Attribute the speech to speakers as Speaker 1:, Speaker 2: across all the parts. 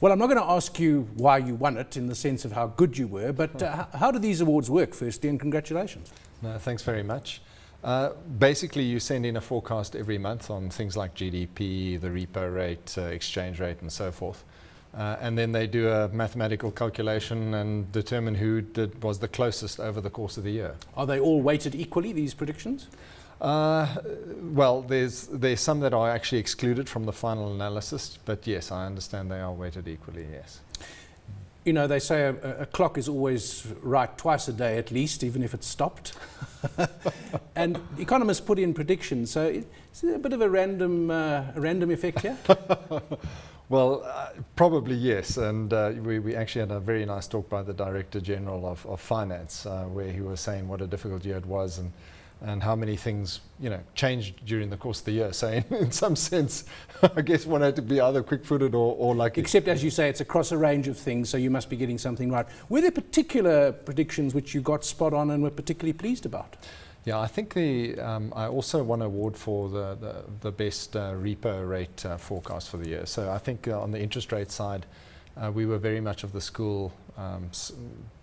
Speaker 1: Well, I'm not going to ask you why you won it in the sense of how good you were, but how do these awards work, firstly, and congratulations.
Speaker 2: No, thanks very much. Basically, you send in a forecast every month on things like GDP, the repo rate, exchange rate, and so forth. And then they do a mathematical calculation and determine who was the closest over the course of the year.
Speaker 1: Are they all weighted equally, these predictions?
Speaker 2: Well, there's some that are actually excluded from the final analysis, but yes, I understand they are weighted equally, yes.
Speaker 1: You know, they say a clock is always right twice a day at least, even if it's stopped. And economists put in predictions, so it's a bit of a random effect here?
Speaker 2: Well, probably yes, and we actually had a very nice talk by the Director General of Finance, where he was saying what a difficult year it was, and how many things, changed during the course of the year. So in some sense, I guess one had to be either quick-footed or lucky.
Speaker 1: Except, as you say, it's across a range of things, so you must be getting something right. Were there particular predictions which you got spot on and were particularly pleased about?
Speaker 2: Yeah, I think I also won an award for the best repo rate forecast for the year. So I think on the interest rate side, we were very much of the school,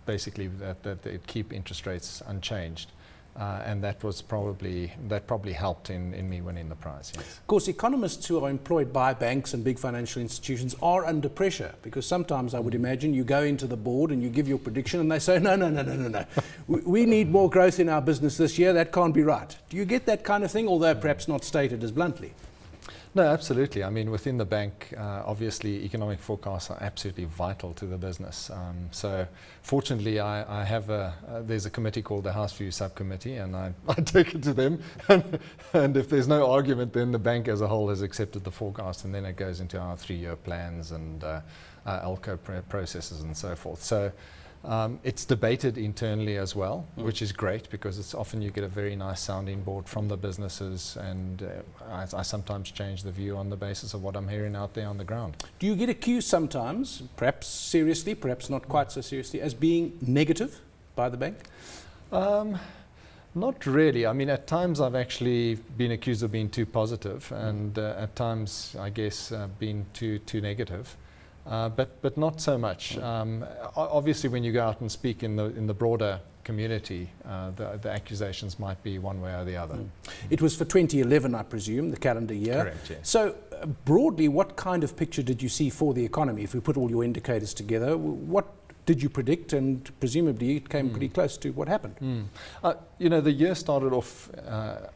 Speaker 2: basically that they'd keep interest rates unchanged. And that probably helped in me winning the prize. Yes.
Speaker 1: Of course, economists who are employed by banks and big financial institutions are under pressure, because sometimes I would imagine you go into the board and you give your prediction and they say, no. We need more growth in our business this year. That can't be right. Do you get that kind of thing, although perhaps not stated as bluntly?
Speaker 2: No, absolutely. I mean, within the bank, obviously, economic forecasts are absolutely vital to the business. So, fortunately, I have there's a committee called the House View Subcommittee, and I take it to them. And if there's no argument, then the bank as a whole has accepted the forecast, and then it goes into our 3-year plans and our ALCO processes and so forth. So, it's debated internally as well, which is great, because it's often you get a very nice sounding board from the businesses, and I sometimes change the view on the basis of what I'm hearing out there on the ground.
Speaker 1: Do you get accused sometimes, perhaps seriously, perhaps not quite so seriously, as being negative by the bank?
Speaker 2: Not really. I mean, at times I've actually been accused of being too positive, and at times, I guess, being too negative. But not so much. Obviously, when you go out and speak in the broader community, the accusations might be one way or the other.
Speaker 1: It was for 2011, I presume, the calendar year.
Speaker 2: Correct, yes.
Speaker 1: So broadly, what kind of picture did you see for the economy? If we put all your indicators together, what did you predict? And presumably it came pretty close to what happened.
Speaker 2: The year started off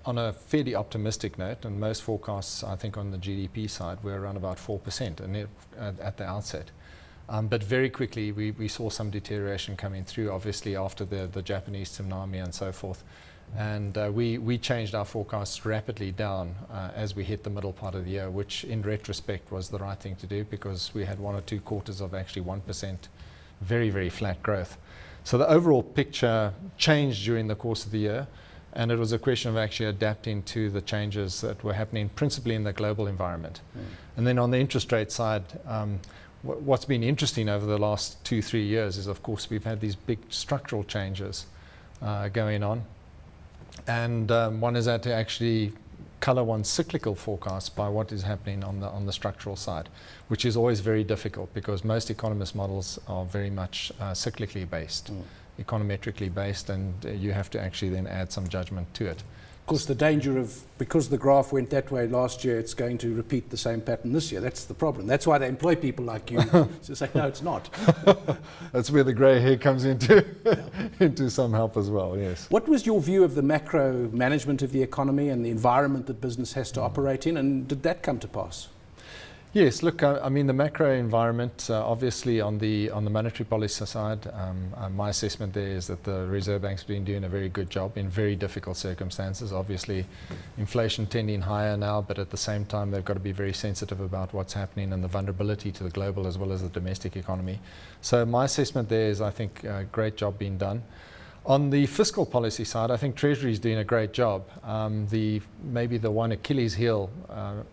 Speaker 2: on a fairly optimistic note, and most forecasts, I think, on the GDP side were around about 4% at the outset. But very quickly we saw some deterioration coming through, obviously after the Japanese tsunami and so forth. And we changed our forecasts rapidly down as we hit the middle part of the year, which in retrospect was the right thing to do, because we had 1 or 2 quarters of actually 1% very, very flat growth. So the overall picture changed during the course of the year, and it was a question of actually adapting to the changes that were happening principally in the global environment. And then on the interest rate side, what's been interesting over the last 2-3 years is, of course, we've had these big structural changes going on, and one has had to actually colour one's cyclical forecast by what is happening on the structural side, which is always very difficult, because most economist models are very much cyclically based, econometrically based, and you have to actually then add some judgment to it.
Speaker 1: Of course, the danger of, because the graph went that way last year, it's going to repeat the same pattern this year. That's the problem. That's why they employ people like you to say, no, it's not.
Speaker 2: That's where the grey hair comes into some help as well, yes.
Speaker 1: What was your view of the macro management of the economy and the environment that business has to operate in, and did that come to pass?
Speaker 2: Yes, look, I mean, the macro environment, obviously on the monetary policy side, my assessment there is that the Reserve Bank's been doing a very good job in very difficult circumstances. Obviously, inflation tending higher now, but at the same time, they've got to be very sensitive about what's happening and the vulnerability to the global as well as the domestic economy. So my assessment there is, I think, a great job being done. On the fiscal policy side, I think Treasury is doing a great job. Maybe the one Achilles heel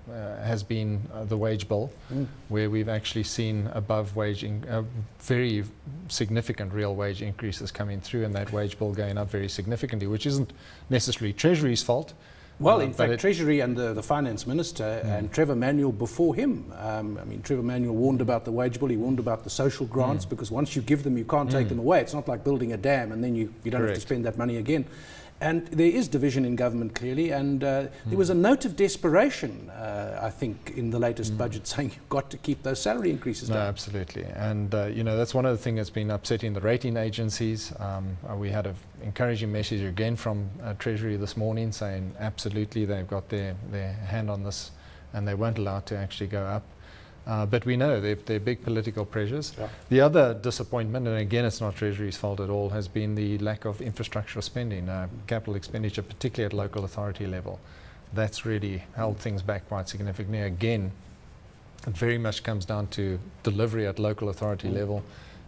Speaker 2: has been the wage bill, where we've actually seen above very significant real wage increases coming through, and that wage bill going up very significantly, which isn't necessarily Treasury's fault,
Speaker 1: Well, in fact, Treasury and the Finance Minister and Trevor Manuel before him. Trevor Manuel warned about the wage bill, he warned about the social grants, because once you give them, you can't take them away. It's not like building a dam and then you don't have to spend that money again. And there is division in government, clearly, and there was a note of desperation, I think, in the latest budget, saying you've got to keep those salary increases down.
Speaker 2: No, absolutely. And, that's one of the things that's been upsetting the rating agencies. We had an encouraging message again from Treasury this morning saying absolutely they've got their hand on this and they won't allow it to actually go up. But we know there are big political pressures. Yeah. The other disappointment, and again it's not Treasury's fault at all, has been the lack of infrastructural spending, capital expenditure, particularly at local authority level. That's really held things back quite significantly. Again, it very much comes down to delivery at local authority level,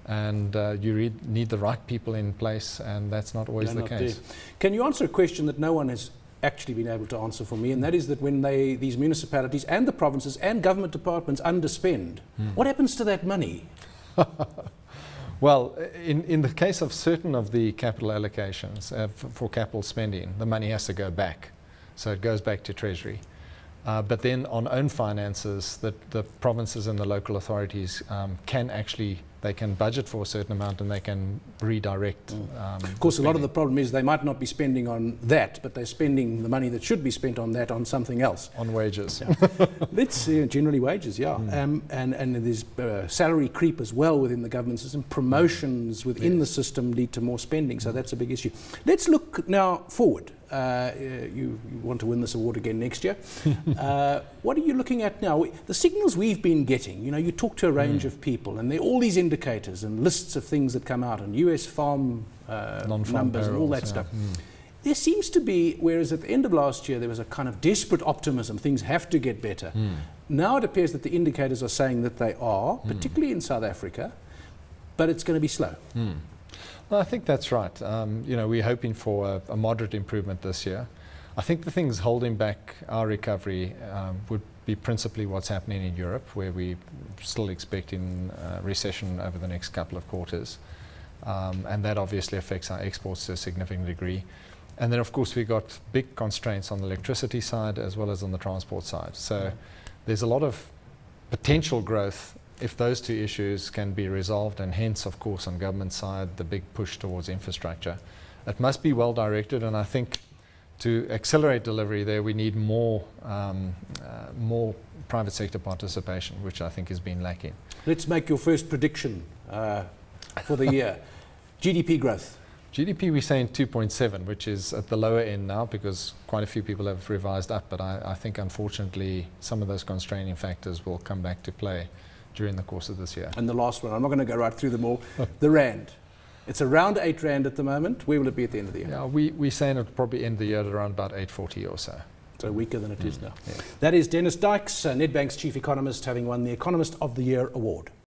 Speaker 2: and you need the right people in place, and that's not always the case.
Speaker 1: There. Can you answer a question that no one has actually been able to answer for me, and that is that when these municipalities and the provinces and government departments underspend, what happens to that money?
Speaker 2: Well, in the case of certain of the capital allocations for capital spending, the money has to go back. So it goes back to Treasury. But then on own finances, the provinces and the local authorities they can budget for a certain amount and they can redirect.
Speaker 1: Of course, a lot of the problem is they might not be spending on that, but they're spending the money that should be spent on that on something else.
Speaker 2: On wages.
Speaker 1: Yeah. Let's generally wages, yeah. And there's salary creep as well within the government system. Promotions within the system lead to more spending, so that's a big issue. Let's look now forward. You want to win this award again next year. What are you looking at now? The signals we've been getting, you talk to a range of people and there are all these indicators and lists of things that come out and US farm numbers and all that stuff. There seems to be, whereas at the end of last year there was a kind of desperate optimism, things have to get better. Now it appears that the indicators are saying that they are, particularly in South Africa, but it's going to be slow.
Speaker 2: Well, I think that's right. We're hoping for a moderate improvement this year. I think the things holding back our recovery would be principally what's happening in Europe, where we're still expecting recession over the next couple of quarters. And that obviously affects our exports to a significant degree. And then, of course, we've got big constraints on the electricity side as well as on the transport side. So there's a lot of potential growth if those two issues can be resolved, and hence, of course, on government side, the big push towards infrastructure. It must be well directed, and I think to accelerate delivery there, we need more private sector participation, which I think has been lacking.
Speaker 1: Let's make your first prediction for the year. GDP growth.
Speaker 2: GDP, we're saying 2.7, which is at the lower end now because quite a few people have revised up, but I think, unfortunately, some of those constraining factors will come back to play during the course of this year.
Speaker 1: And the last one, I'm not going to go right through them all, the Rand. It's around 8 Rand at the moment. Where will it be at the end of the year?
Speaker 2: Yeah, we're saying it'll probably end the year at around about 8.40 or so.
Speaker 1: So weaker than it is now. Yeah. That is Dennis Dykes, Nedbank's Chief Economist, having won the Economist of the Year award.